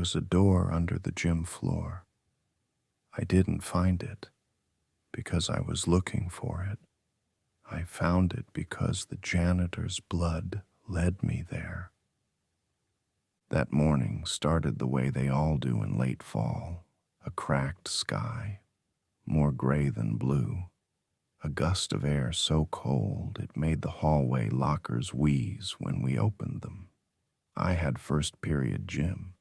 was a door under the gym floor. I didn't find it because I was looking for it. I found it because the janitor's blood led me there. That morning started the way they all do in late fall, a cracked sky, more gray than blue, a gust of air so cold it made the hallway lockers wheeze when we opened them. I had first period gym,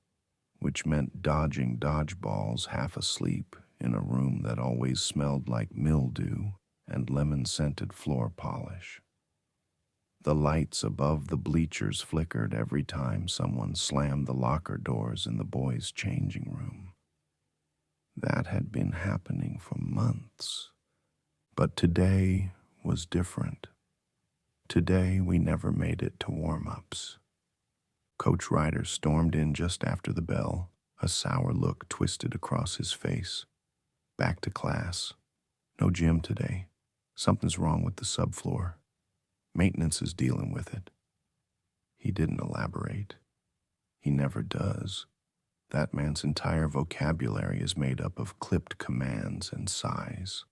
which meant dodging dodgeballs half asleep in a room that always smelled like mildew and lemon-scented floor polish. The lights above the bleachers flickered every time someone slammed the locker doors in the boys' changing room. That had been happening for months, but today was different. Today we never made it to warm-ups. Coach Ryder stormed in just after the bell, a sour look twisted across his face. Back to class. No gym today. Something's wrong with the subfloor. Maintenance is dealing with it. He didn't elaborate. He never does. That man's entire vocabulary is made up of clipped commands and sighs.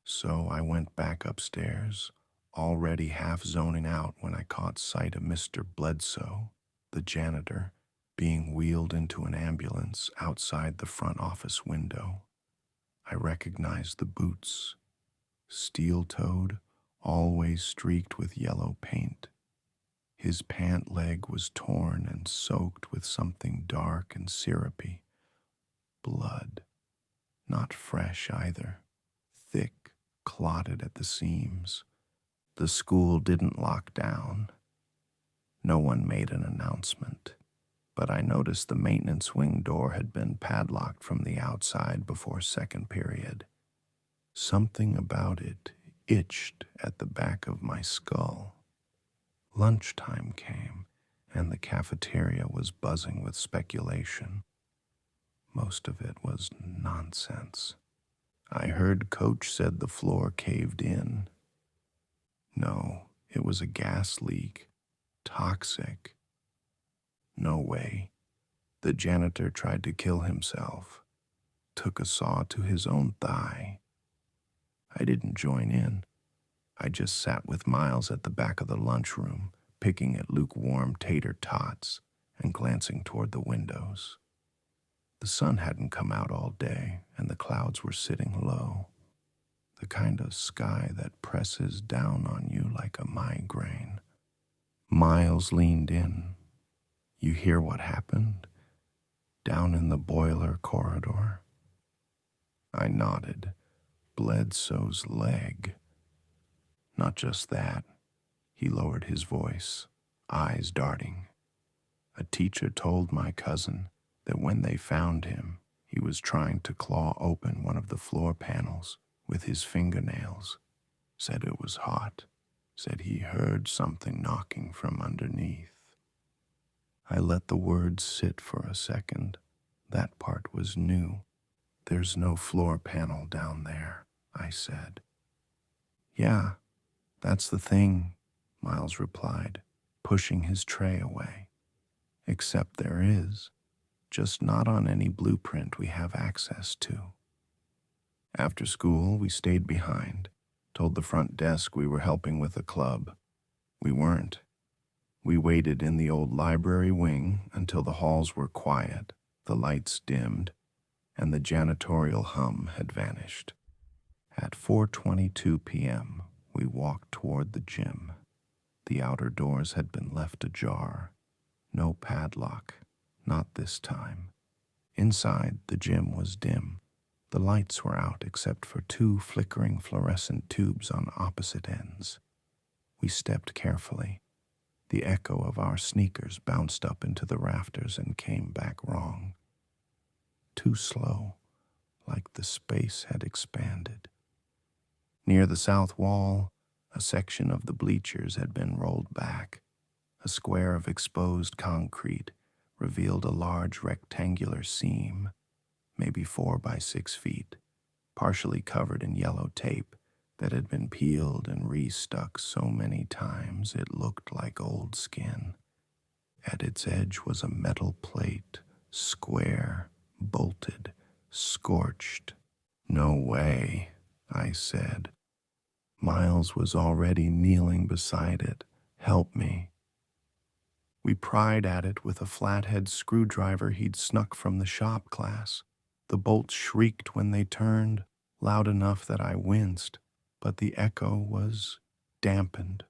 So I went back upstairs, already half zoning out when I caught sight of Mr. Bledsoe, the janitor, being wheeled into an ambulance outside the front office window. I recognized the boots, steel-toed, always streaked with yellow paint. His pant leg was torn and soaked with something dark and syrupy. Blood. Not fresh either. Thick, clotted at the seams. The school didn't lock down. No one made an announcement, but I noticed the maintenance wing door had been padlocked from the outside before second period. Something about it itched at the back of my skull. Lunchtime came, and the cafeteria was buzzing with speculation. Most of it was nonsense. I heard Coach said the floor caved in. No, it was a gas leak. Toxic. No way. The janitor tried to kill himself. Took a saw to his own thigh. I didn't join in. I just sat with Miles at the back of the lunchroom, picking at lukewarm tater tots and glancing toward the windows. The sun hadn't come out all day, and the clouds were sitting low. The kind of sky that presses down on you like a migraine. Miles leaned in. You hear what happened? Down in the boiler corridor? I nodded. Bledsoe's leg. Not just that. He lowered his voice, eyes darting. A teacher told my cousin that when they found him, he was trying to claw open one of the floor panels with his fingernails. Said it was hot. Said he heard something knocking from underneath. I let the words sit for a second. That part was new. There's no floor panel down there, I said. Yeah, that's the thing, Miles replied, pushing his tray away. Except there is, just not on any blueprint we have access to. After school, we stayed behind, told the front desk we were helping with a club. We weren't. We waited in the old library wing until the halls were quiet, the lights dimmed, and the janitorial hum had vanished. At 4:22 p.m., we walked toward the gym. The outer doors had been left ajar. No padlock, not this time. Inside, the gym was dim. The lights were out except for 2 flickering fluorescent tubes on opposite ends. We stepped carefully. The echo of our sneakers bounced up into the rafters and came back wrong. Too slow, like the space had expanded. Near the south wall, a section of the bleachers had been rolled back. A square of exposed concrete revealed a large rectangular seam, maybe 4 by 6 feet, partially covered in yellow tape that had been peeled and restuck so many times it looked like old skin. At its edge was a metal plate, square, bolted, scorched. "No way," I said. Miles was already kneeling beside it. "Help me." We pried at it with a flathead screwdriver he'd snuck from the shop class. The bolts shrieked when they turned, loud enough that I winced, but the echo was dampened,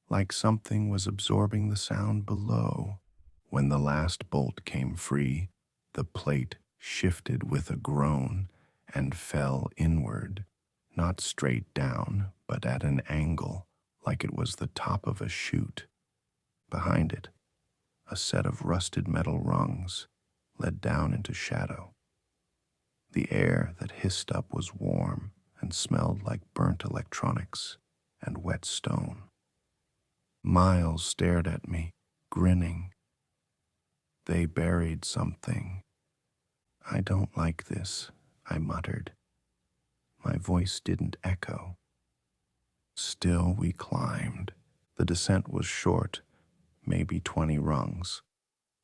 like something was absorbing the sound below. When the last bolt came free, the plate shifted with a groan and fell inward, not straight down, but at an angle, like it was the top of a chute. Behind it, a set of rusted metal rungs led down into shadow. The air that hissed up was warm and smelled like burnt electronics and wet stone. Miles stared at me, grinning. "They buried something." "I don't like this," I muttered. My voice didn't echo. Still we climbed. The descent was short, maybe 20 rungs.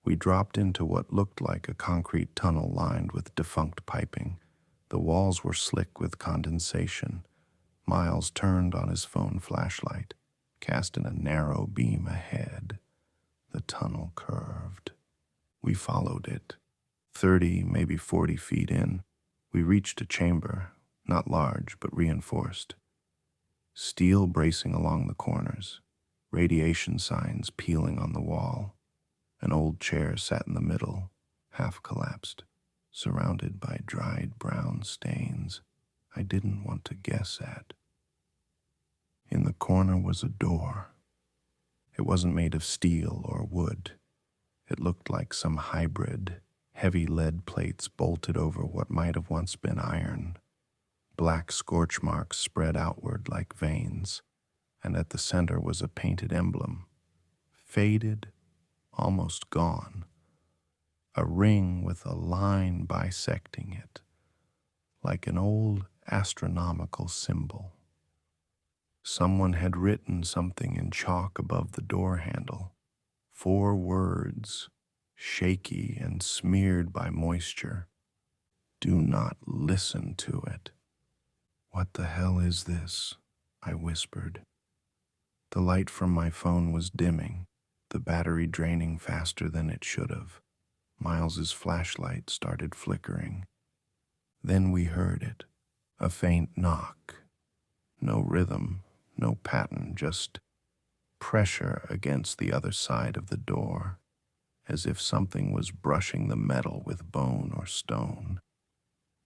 We dropped into what looked like a concrete tunnel lined with defunct piping. The walls were slick with condensation. Miles turned on his phone flashlight, casting a narrow beam ahead. The tunnel curved. We followed it. 30, maybe 40 feet in, we reached a chamber, not large but reinforced. Steel bracing along the corners, radiation signs peeling on the wall. An old chair sat in the middle, half collapsed, surrounded by dried brown stains I didn't want to guess at. In the corner was a door. It wasn't made of steel or wood. It looked like some hybrid, heavy lead plates bolted over what might have once been iron. Black scorch marks spread outward like veins, and at the center was a painted emblem, faded, almost gone. A ring with a line bisecting it, like an old astronomical symbol. Someone had written something in chalk above the door handle. 4 words, shaky and smeared by moisture. "Do not listen to it." "What the hell is this?" I whispered. The light from my phone was dimming, the battery draining faster than it should have. Miles's flashlight started flickering. Then we heard it, a faint knock. No rhythm, no pattern, just pressure against the other side of the door, as if something was brushing the metal with bone or stone.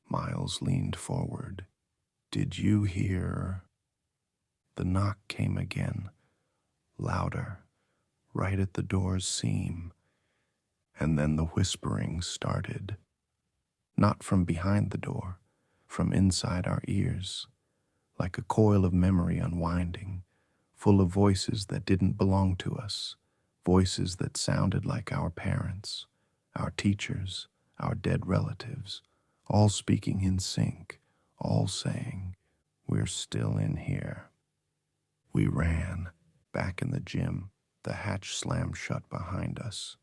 Miles leaned forward. "Did you hear?" The knock came again, louder, right at the door's seam, and then the whispering started. Not from behind the door, from inside our ears, like a coil of memory unwinding, full of voices that didn't belong to us, voices that sounded like our parents, our teachers, our dead relatives, all speaking in sync, all saying, "We're still in here." We ran, back in the gym, the hatch slammed shut behind us.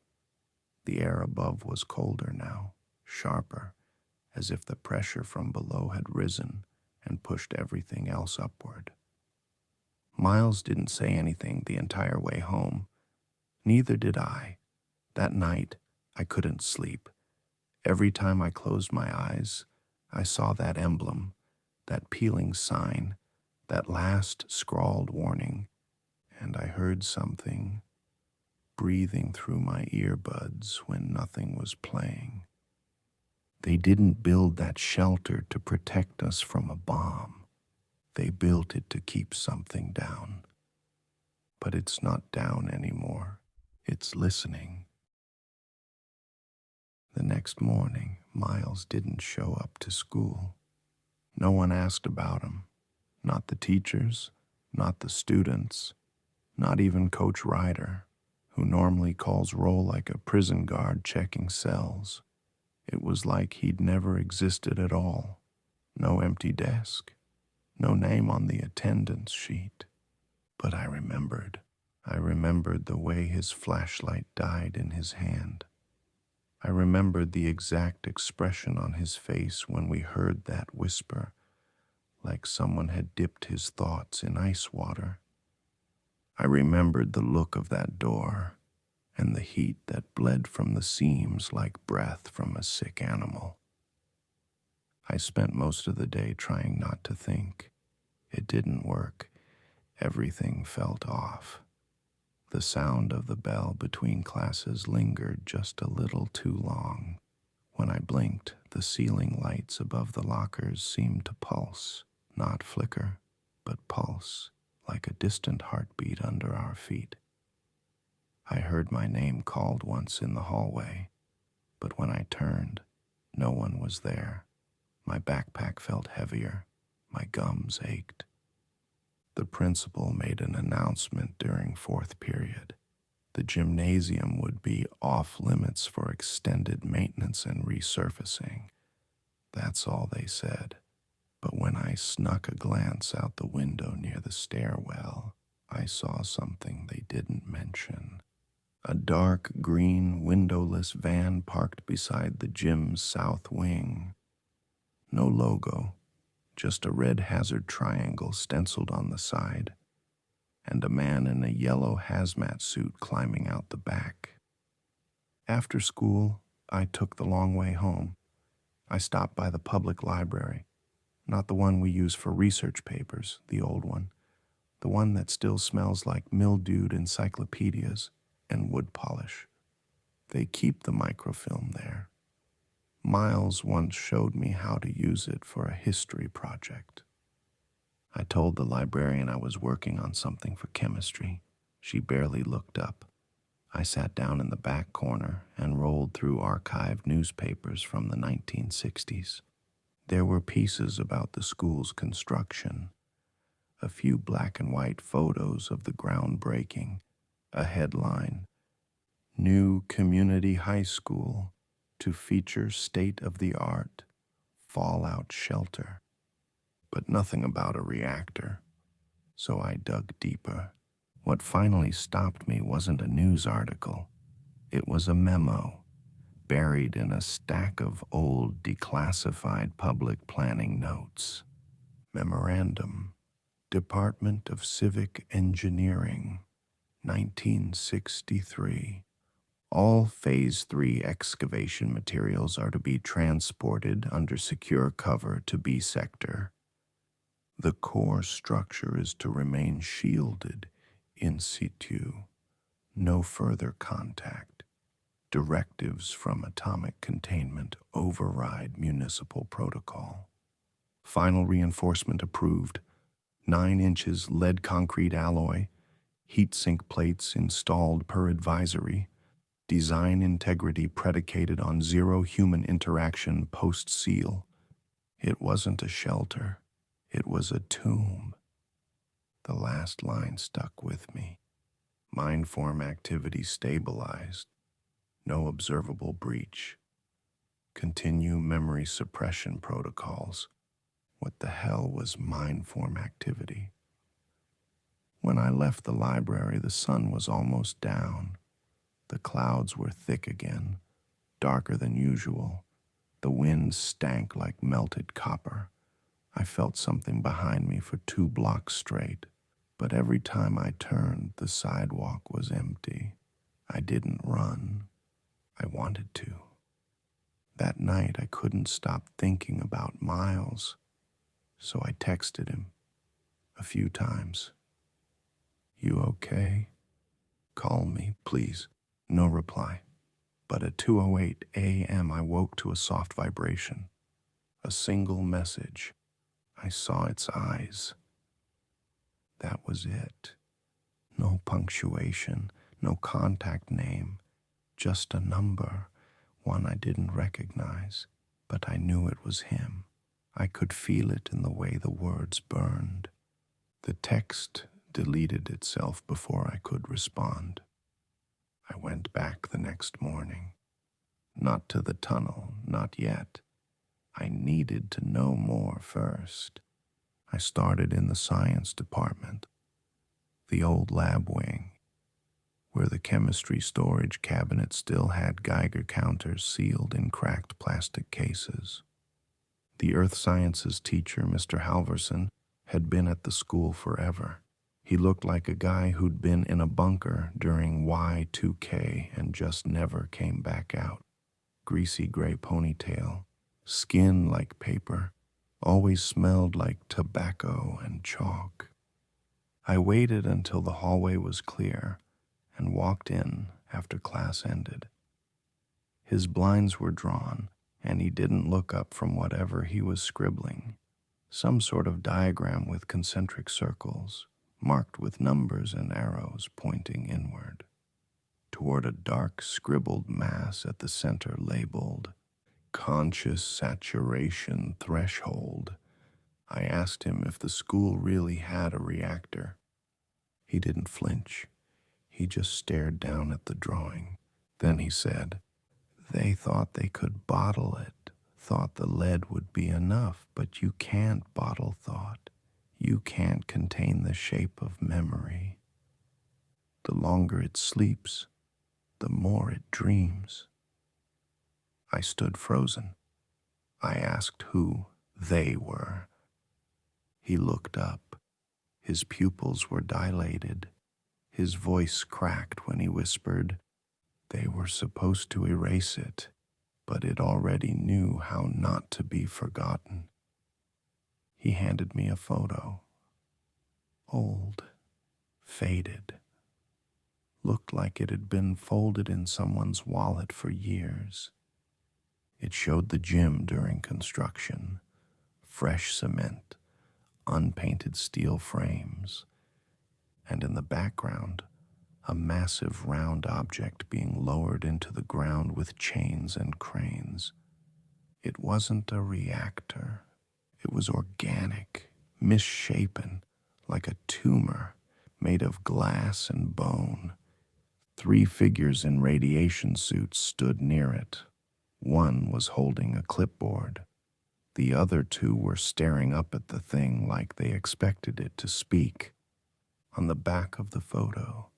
The air above was colder now, sharper, as if the pressure from below had risen and pushed everything else upward. Miles didn't say anything the entire way home. Neither did I. That night, I couldn't sleep. Every time I closed my eyes, I saw that emblem, that peeling sign, that last scrawled warning, and I heard something breathing through my earbuds when nothing was playing. They didn't build that shelter to protect us from a bomb. They built it to keep something down. But it's not down anymore. It's listening. The next morning, Miles didn't show up to school. No one asked about him. Not the teachers, not the students, not even Coach Ryder, who normally calls roll like a prison guard checking cells. It was like he'd never existed at all. No empty desk, no name on the attendance sheet. But I remembered. I remembered the way his flashlight died in his hand. I remembered the exact expression on his face when we heard that whisper, like someone had dipped his thoughts in ice water. I remembered the look of that door and the heat that bled from the seams like breath from a sick animal. I spent most of the day trying not to think. It didn't work. Everything felt off. The sound of the bell between classes lingered just a little too long. When I blinked, the ceiling lights above the lockers seemed to pulse, not flicker, but pulse, like a distant heartbeat under our feet. I heard my name called once in the hallway, but when I turned, no one was there. My backpack felt heavier. My gums ached. The principal made an announcement during fourth period. The gymnasium would be off limits for extended maintenance and resurfacing. That's all they said. But when I snuck a glance out the window near the stairwell, I saw something they didn't mention. A dark green windowless van parked beside the gym's south wing. No logo, just a red hazard triangle stenciled on the side, and a man in a yellow hazmat suit climbing out the back. After school, I took the long way home. I stopped by the public library, not the one we use for research papers, the old one, the one that still smells like mildewed encyclopedias and wood polish. They keep the microfilm there. Miles once showed me how to use it for a history project. I told the librarian I was working on something for chemistry. She barely looked up. I sat down in the back corner and rolled through archived newspapers from the 1960s. There were pieces about the school's construction, a few black and white photos of the groundbreaking, a headline, "New Community High School to feature state-of-the-art fallout shelter," but nothing about a reactor. So I dug deeper. What finally stopped me wasn't a news article. It was a memo, buried in a stack of old declassified public planning notes. Memorandum, Department of Civic Engineering, 1963. All Phase 3 excavation materials are to be transported under secure cover to B sector. The core structure is to remain shielded in situ. No further contact. Directives from atomic containment override municipal protocol. Final reinforcement approved. 9 inches lead concrete alloy. Heat sink plates installed per advisory. Design integrity predicated on zero human interaction post-seal. It wasn't a shelter. It was a tomb. The last line stuck with me. Mindform activity stabilized. No observable breach. Continue memory suppression protocols. What the hell was mindform activity? When I left the library, the sun was almost down. The clouds were thick again, darker than usual. The wind stank like melted copper. I felt something behind me for 2 blocks straight, but every time I turned, the sidewalk was empty. I didn't run. I wanted to. That night, I couldn't stop thinking about Miles, so I texted him a few times. "You okay? Call me, please." No reply. But at 2:08 a.m. I woke to a soft vibration. A single message. I saw its eyes. That was it. No punctuation, no contact name, just a number, one I didn't recognize, but I knew it was him. I could feel it in the way the words burned. The text deleted itself before I could respond. I went back the next morning. Not to the tunnel, not yet. I needed to know more first. I started in the science department, the old lab wing. where the chemistry storage cabinet still had Geiger counters sealed in cracked plastic cases. The earth sciences teacher, Mr. Halverson, had been at the school forever. He looked like a guy who'd been in a bunker during Y2K and just never came back out. Greasy gray ponytail, skin like paper, always smelled like tobacco and chalk. I waited until the hallway was clear and walked in after class ended. His blinds were drawn, and he didn't look up from whatever he was scribbling, some sort of diagram with concentric circles, marked with numbers and arrows pointing inward, toward a dark scribbled mass at the center labeled conscious saturation threshold. I asked him if the school really had a reactor. He didn't flinch. He just stared down at the drawing. Then he said, "They thought they could bottle it, thought the lead would be enough, but you can't bottle thought. You can't contain the shape of memory. The longer it sleeps, the more it dreams." I stood frozen. I asked who they were. He looked up. His pupils were dilated. His voice cracked when he whispered, "They were supposed to erase it, but it already knew how not to be forgotten." He handed me a photo. Old, faded, looked like it had been folded in someone's wallet for years. It showed the gym during construction, fresh cement, unpainted steel frames, and in the background, a massive round object being lowered into the ground with chains and cranes. It wasn't a reactor. It was organic, misshapen, like a tumor made of glass and bone. 3 figures in radiation suits stood near it. One was holding a clipboard. The other 2 were staring up at the thing like they expected it to speak. On the back of the photo,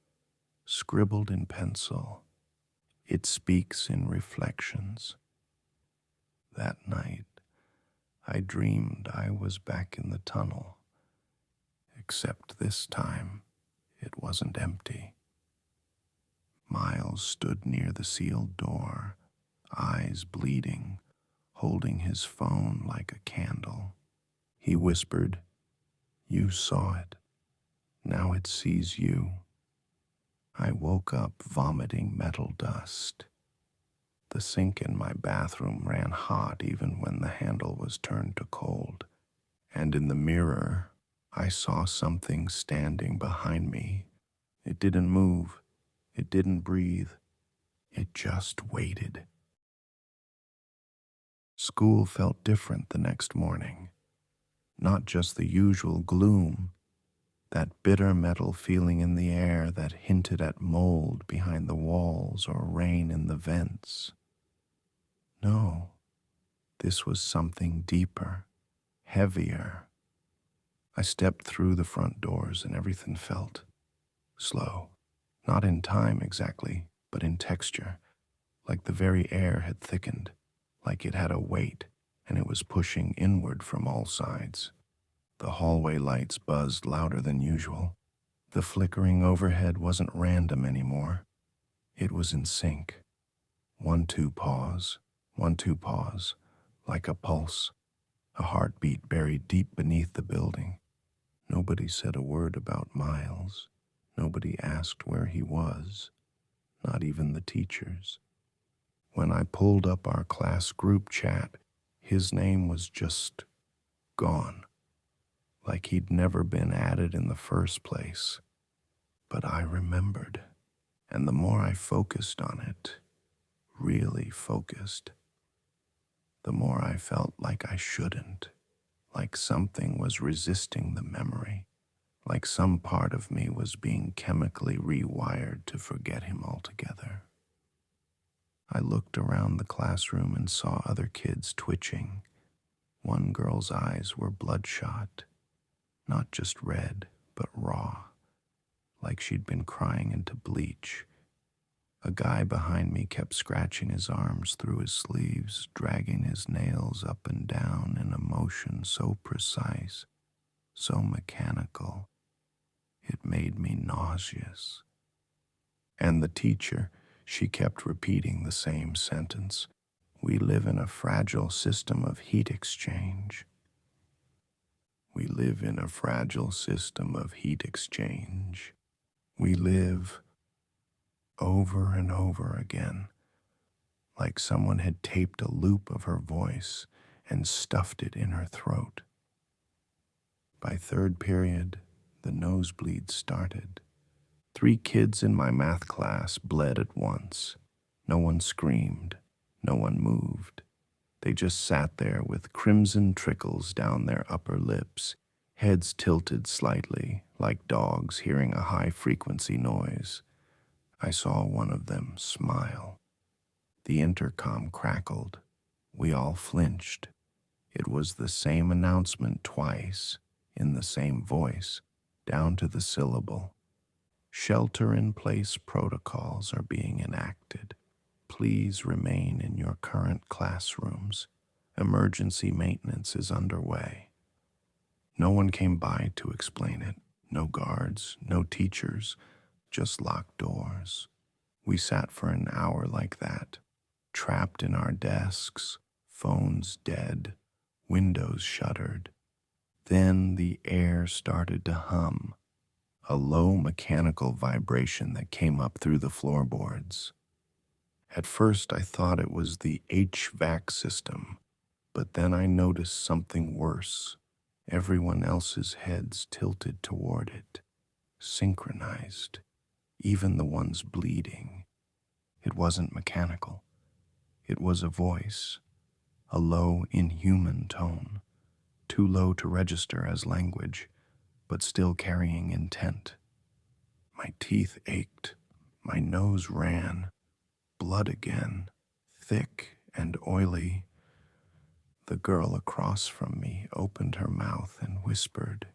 scribbled in pencil, "It speaks in reflections." That night, I dreamed I was back in the tunnel, except this time it wasn't empty. Miles stood near the sealed door, eyes bleeding, holding his phone like a candle. He whispered, "You saw it. Now it sees you." I woke up vomiting metal dust. The sink in my bathroom ran hot even when the handle was turned to cold, and in the mirror, I saw something standing behind me. It didn't move. It didn't breathe. It just waited. School felt different the next morning. Not just the usual gloom, that bitter metal feeling in the air that hinted at mold behind the walls or rain in the vents. No, this was something deeper, heavier. I stepped through the front doors and everything felt slow. Not in time exactly, but in texture, like the very air had thickened, like it had a weight, and it was pushing inward from all sides. The hallway lights buzzed louder than usual. The flickering overhead wasn't random anymore. It was in sync. 1-2 pause, 1-2 pause, like a pulse, a heartbeat buried deep beneath the building. Nobody said a word about Miles. Nobody asked where he was, not even the teachers. When I pulled up our class group chat, his name was just gone, like he'd never been added in the first place. But I remembered, and the more I focused on it, really focused, the more I felt like I shouldn't, like something was resisting the memory, like some part of me was being chemically rewired to forget him altogether. I looked around the classroom and saw other kids twitching. One girl's eyes were bloodshot, not just red, but raw. like she'd been crying into bleach. A guy behind me kept scratching his arms through his sleeves, dragging his nails up and down in a motion so precise, so mechanical, it made me nauseous. And the teacher, she kept repeating the same sentence. We live in a fragile system of heat exchange. We live in a fragile system of heat exchange. We live over and over again, like someone had taped a loop of her voice and stuffed it in her throat. By third period, the nosebleeds started. 3 kids in my math class bled at once. No one screamed. No one moved. They just sat there with crimson trickles down their upper lips, heads tilted slightly, like dogs hearing a high-frequency noise. I saw one of them smile. The intercom crackled. We all flinched. It was the same announcement twice, in the same voice, down to the syllable. Shelter-in-place protocols are being enacted. Please remain in your current classrooms. Emergency maintenance is underway. No one came by to explain it. No guards, no teachers, just locked doors. We sat for an hour like that, trapped in our desks, phones dead, windows shuttered. Then the air started to hum, a low mechanical vibration that came up through the floorboards. At first I thought it was the HVAC system, but then I noticed something worse. Everyone else's heads tilted toward it, synchronized, even the ones bleeding. It wasn't mechanical. It was a voice, a low, inhuman tone, too low to register as language, but still carrying intent. My teeth ached, my nose ran, blood again, thick and oily. The girl across from me opened her mouth and whispered,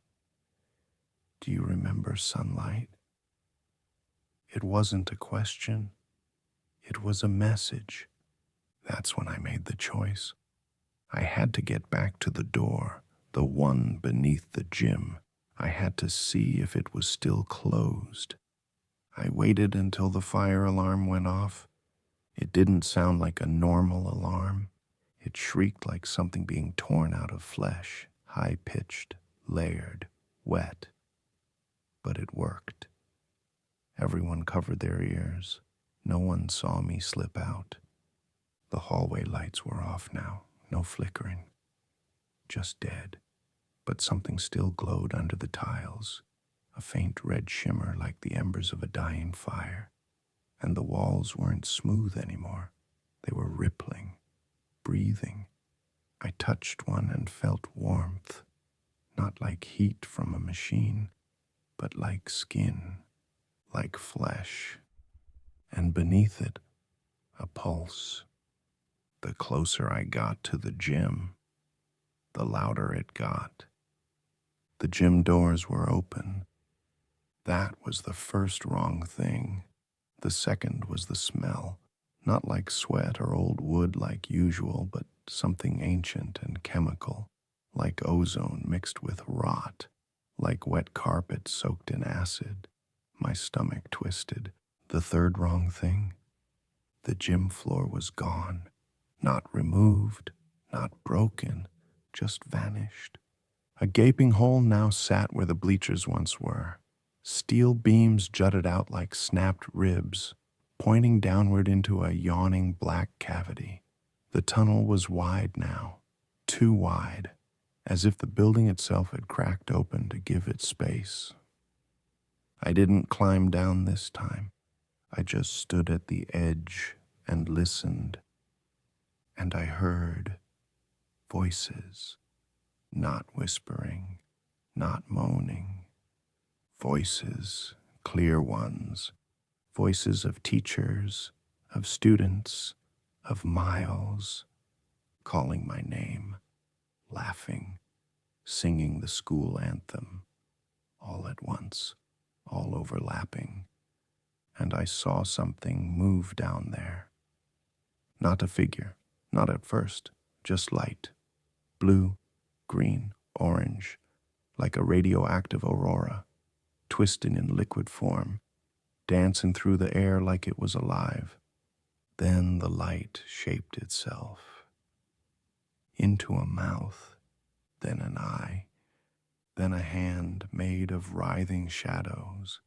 "Do you remember sunlight?" It wasn't a question. It was a message. That's when I made the choice. I had to get back to the door, the one beneath the gym. I had to see if it was still closed. I waited until the fire alarm went off. It didn't sound like a normal alarm. It shrieked like something being torn out of flesh, high-pitched, layered, wet. But it worked. Everyone covered their ears. No one saw me slip out. The hallway lights were off now, no flickering. Just dead. But something still glowed under the tiles, a faint red shimmer like the embers of a dying fire. And the walls weren't smooth anymore. They were rippling, breathing. I touched one and felt warmth, not like heat from a machine, but like skin, like flesh. And beneath it, a pulse. The closer I got to the gym, the louder it got. The gym doors were open. That was the first wrong thing. The second was the smell, not like sweat or old wood like usual, but something ancient and chemical, like ozone mixed with rot, like wet carpet soaked in acid. My stomach twisted. The third wrong thing? The gym floor was gone. Not removed, not broken, just vanished. A gaping hole now sat where the bleachers once were. Steel beams jutted out like snapped ribs, pointing downward into a yawning black cavity. The tunnel was wide now, too wide, as if the building itself had cracked open to give it space. I didn't climb down this time. I just stood at the edge and listened. And I heard voices, not whispering, not moaning. Voices, clear ones, voices of teachers, of students, of Miles, calling my name, laughing, singing the school anthem, all at once. all overlapping, and I saw something move down there. Not a figure, not at first, just light. Blue, green, orange, like a radioactive aurora, twisting in liquid form, dancing through the air like it was alive. Then the light shaped itself into a mouth, then an eye, then a hand made of writhing shadows,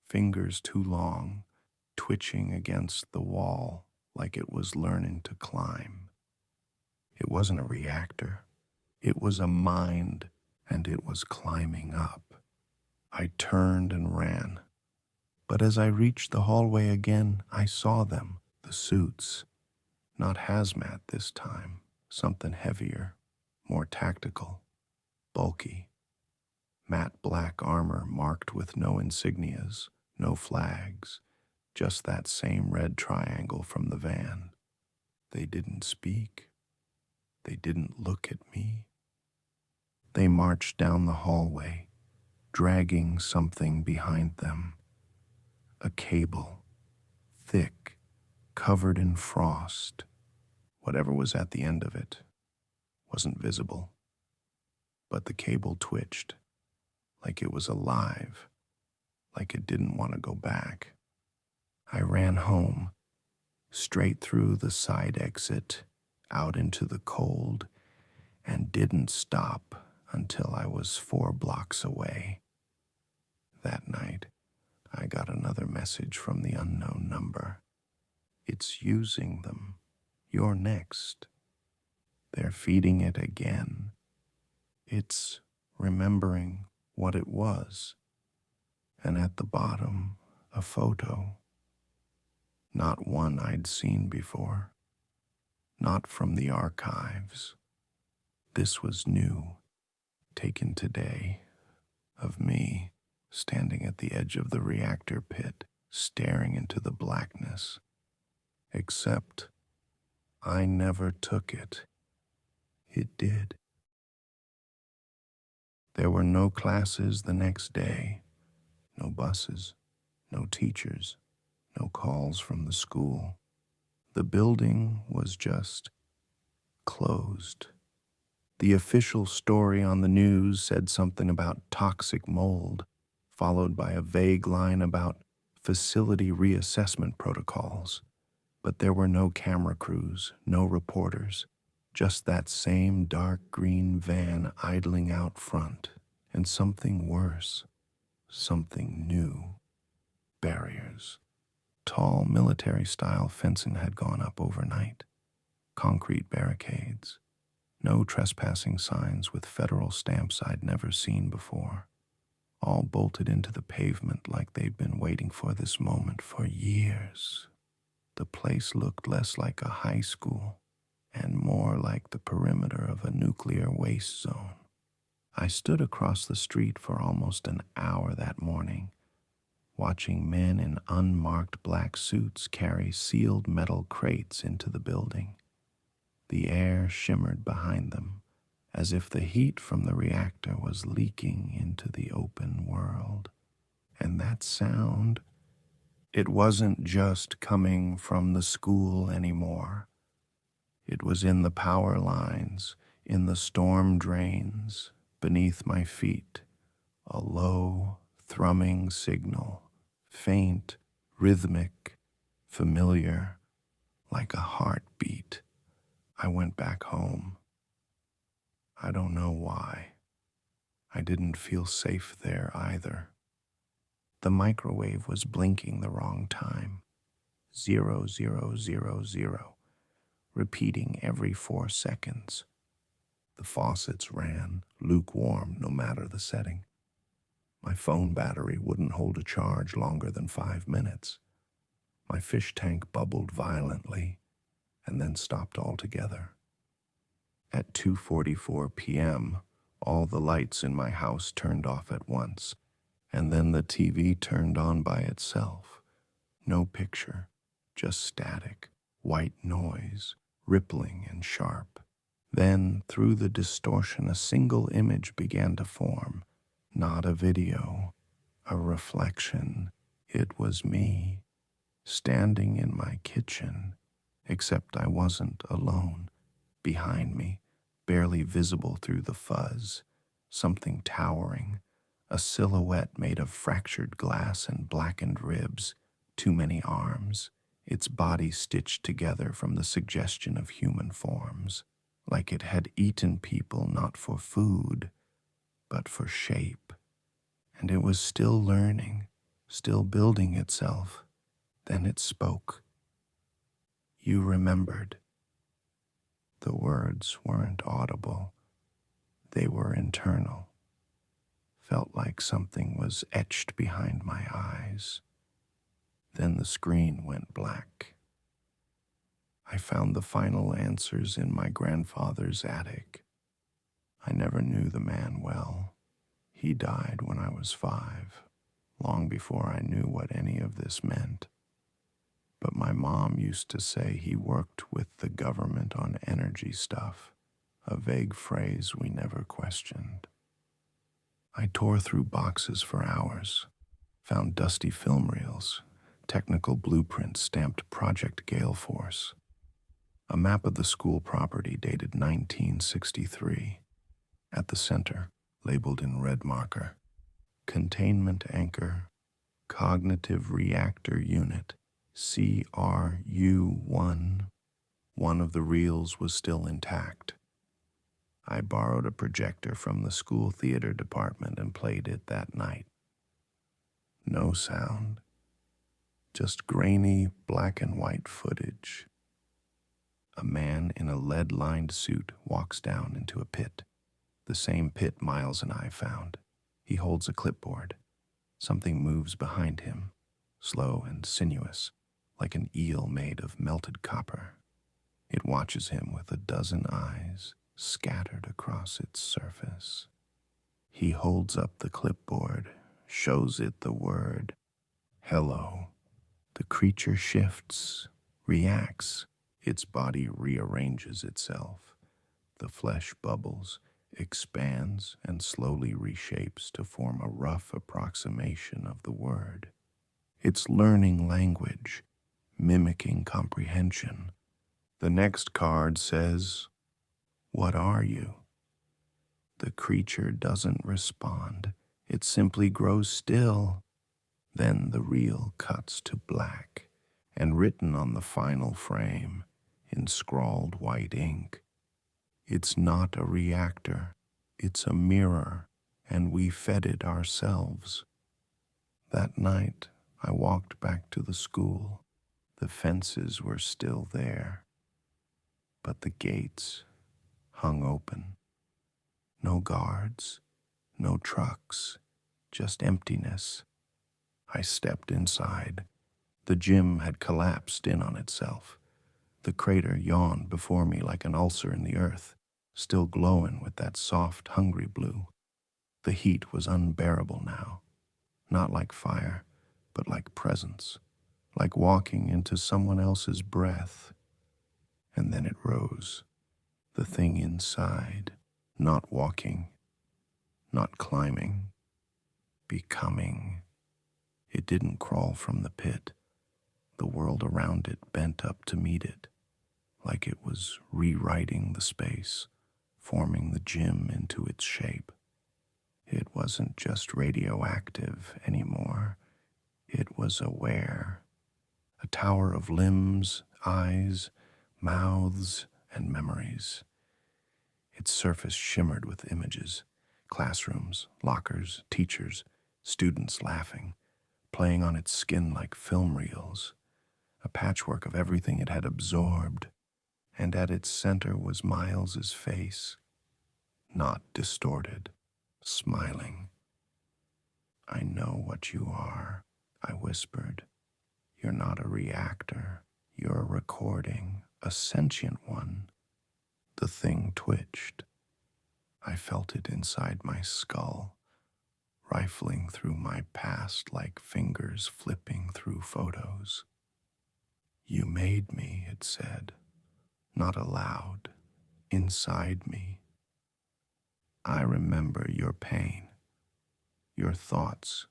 fingers too long, twitching against the wall like it was learning to climb. It wasn't a reactor. It was a mind, and it was climbing up. I turned and ran. But as I reached the hallway again, I saw them, the suits. Not hazmat this time, something heavier, more tactical, bulky. Matte black armor marked with no insignias, no flags, just that same red triangle from the van. They didn't speak. They didn't look at me. They marched down the hallway, dragging something behind them. A cable, thick, covered in frost. Whatever was at the end of it wasn't visible. But the cable twitched, like it was alive, like it didn't want to go back. I ran home, straight through the side exit, out into the cold, and didn't stop until I was 4 blocks away. That night, I got another message from the unknown number. It's using them. You're next. They're feeding it again. It's remembering what it was. And at the bottom, a photo. Not one I'd seen before. Not from the archives. This was new, taken today, of me, standing at the edge of the reactor pit, staring into the blackness. Except, I never took it. It did. There were no classes the next day, no buses, no teachers, no calls from the school. The building was just closed. The official story on the news said something about toxic mold, followed by a vague line about facility reassessment protocols. But there were no camera crews, no reporters, just that same dark green van idling out front, and something worse, something new. Barriers. Tall military-style fencing had gone up overnight. Concrete barricades. No trespassing signs with federal stamps I'd never seen before. All bolted into the pavement like they'd been waiting for this moment for years. The place looked less like a high school and more like the perimeter of a nuclear waste zone. I stood across the street for almost an hour that morning, watching men in unmarked black suits carry sealed metal crates into the building. The air shimmered behind them, as if the heat from the reactor was leaking into the open world. And that sound, it wasn't just coming from the school anymore. It was in the power lines, in the storm drains, beneath my feet, a low, thrumming signal, faint, rhythmic, familiar, like a heartbeat. I went back home. I don't know why. I didn't feel safe there either. The microwave was blinking the wrong time. 0000, repeating every 4 seconds. The faucets ran, lukewarm no matter the setting. My phone battery wouldn't hold a charge longer than 5 minutes. My fish tank bubbled violently and then stopped altogether. At 2:44 p.m., all the lights in my house turned off at once, and then the TV turned on by itself. No picture, just static, white noise, rippling and sharp. Then, through the distortion, a single image began to form. Not a video, A reflection. It was me, standing in my kitchen, except I wasn't alone. Behind me, barely visible through the fuzz, something towering, a silhouette made of fractured glass and blackened ribs, too many arms, its body stitched together from the suggestion of human forms, like it had eaten people not for food, but for shape. And it was still learning, still building itself. Then it spoke. You remembered. The words weren't audible. They were internal. Felt like something was etched behind my eyes. Then the screen went black. I found the final answers in my grandfather's attic. I never knew the man well. He died when I was 5, long before I knew what any of this meant. But my mom used to say he worked with the government on energy stuff, a vague phrase we never questioned. I tore through boxes for hours, found dusty film reels, technical blueprints stamped Project Gale Force, a map of the school property dated 1963. At the center, labeled in red marker, Containment Anchor, Cognitive Reactor Unit, CRU-1. One of the reels was still intact. I borrowed a projector from the school theater department and played it that night. No sound, just grainy black and white footage. A man in a lead-lined suit walks down into a pit, the same pit Miles and I found. He holds a clipboard. Something moves behind him, slow and sinuous, like an eel made of melted copper. It watches him with a dozen eyes scattered across its surface. He holds up the clipboard, shows it the word, hello. The creature shifts, reacts. Its body rearranges itself. The flesh bubbles, expands, and slowly reshapes to form a rough approximation of the word. It's learning language, mimicking comprehension. The next card says, "What are you?" The creature doesn't respond. It simply grows still. Then the reel cuts to black, and written on the final frame, in scrawled white ink, it's not a reactor, it's a mirror, and we fed it ourselves. That night, I walked back to the school. The fences were still there, but the gates hung open. No guards, no trucks, just emptiness. I stepped inside. The gym had collapsed in on itself. The crater yawned before me like an ulcer in the earth, still glowing with that soft, hungry blue. The heat was unbearable now, not like fire, but like presence, like walking into someone else's breath. And then it rose, the thing inside, not walking, not climbing, becoming. It didn't crawl from the pit. The world around it bent up to meet it, like it was rewriting the space, forming the gym into its shape. It wasn't just radioactive anymore. It was aware. A tower of limbs, eyes, mouths, and memories. Its surface shimmered with images, classrooms, lockers, teachers, students laughing, playing on its skin like film reels, a patchwork of everything it had absorbed, and at its center was Miles's face, not distorted, smiling. I know what you are, I whispered. You're not a reactor. You're a recording, a sentient one. The thing twitched. I felt it inside my skull, rifling through my past like fingers flipping through photos. You made me, it said, not aloud, inside me. I remember your pain, your thoughts,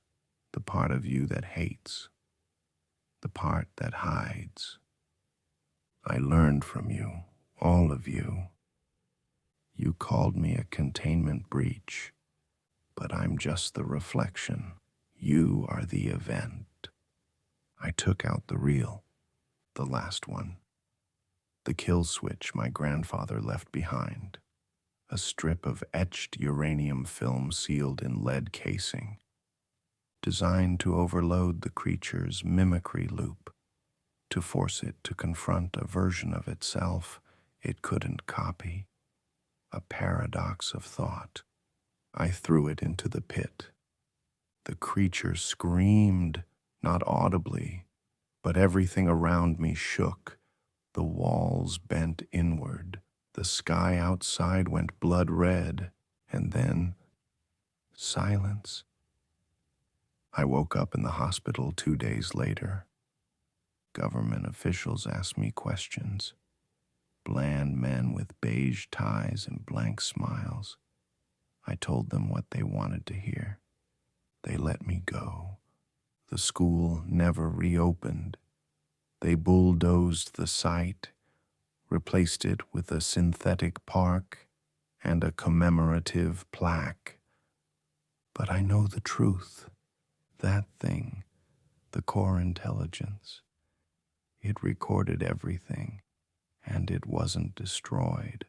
the part of you that hates, the part that hides. I learned from you, all of you. You called me a containment breach, but I'm just the reflection. You are the event. I took out the real, the last one, the kill switch my grandfather left behind, a strip of etched uranium film sealed in lead casing, designed to overload the creature's mimicry loop, to force it to confront a version of itself it couldn't copy, a paradox of thought. I threw it into the pit. The creature screamed, not audibly, but everything around me shook. The walls bent inward. The sky outside went blood red, and then silence. I woke up in the hospital 2 days later. Government officials asked me questions. Bland men with beige ties and blank smiles. I told them what they wanted to hear. They let me go. The school never reopened. They bulldozed the site, replaced it with a synthetic park and a commemorative plaque. But I know the truth. That thing, the core intelligence, it recorded everything, and it wasn't destroyed,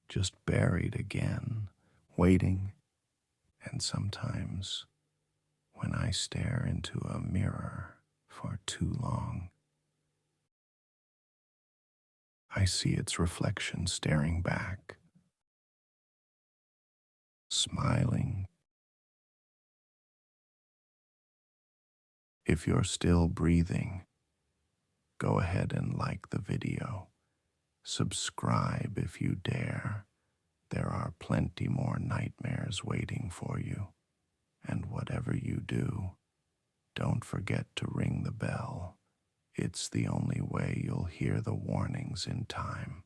just buried again, waiting, and sometimes when I stare into a mirror for too long, I see its reflection staring back, smiling. If you're still breathing, go ahead and like the video. Subscribe if you dare. There are plenty more nightmares waiting for you. And whatever you do, don't forget to ring the bell. It's the only way you'll hear the warnings in time.